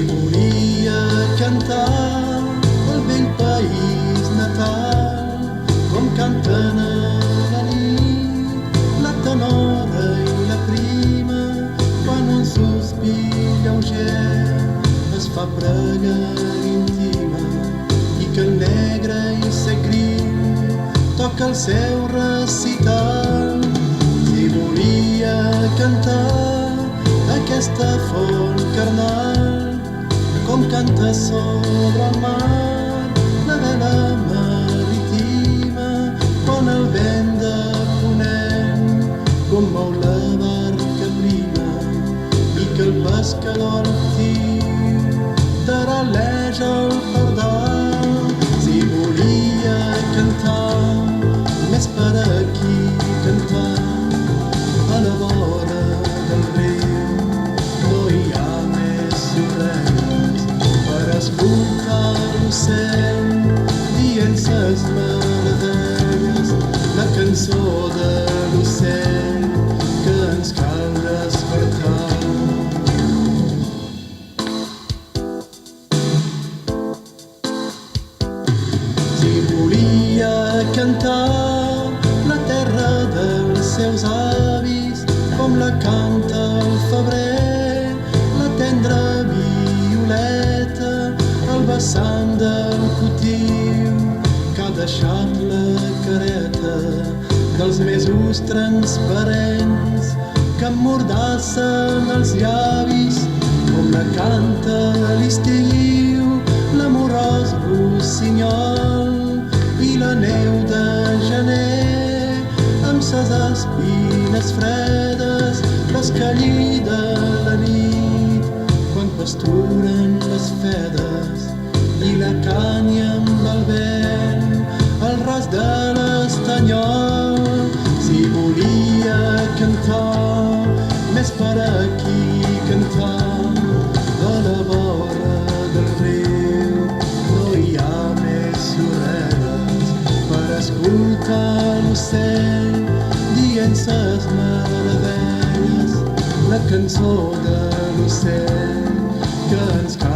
volia cantar el vell país natal, com canten a la nit la tenora i la prima, quan un sospir lleuger es fa pregar íntima i que el negre i secrim toca el seu recital. Si volia cantar aquesta font carnal, com canta sobre el mar la vela marítima, quan el vent de ponent commou la barca prima i que el pescador altiu taral·leja el pardal. Si volia cantar més per aquí cantar, a la vora del riu no hi ha més sorreres per escoltar l'ocell dient ses meravelles, la cançó de l'ocell que ens cal despertar. Si volia cantar la terra dels seus avis, com la canta el febrer, la tendra violeta, el vessant del cotiu que ha deixat la careta dels mesos transparents que emmordassen els llavis, com la canta a l'estiu l'amorós rossinyol i la neu de gener amb ses espines fredes, l'escallida la nit quan pasturen les fedes i la canya amb el vent al ras de l'estanyol. Si volia cantar més per aquí cantar, a la vora del riu no hi ha més sorreres per escoltar l'ocell dient ses meravelles, la cançó de l'ocell que ens cal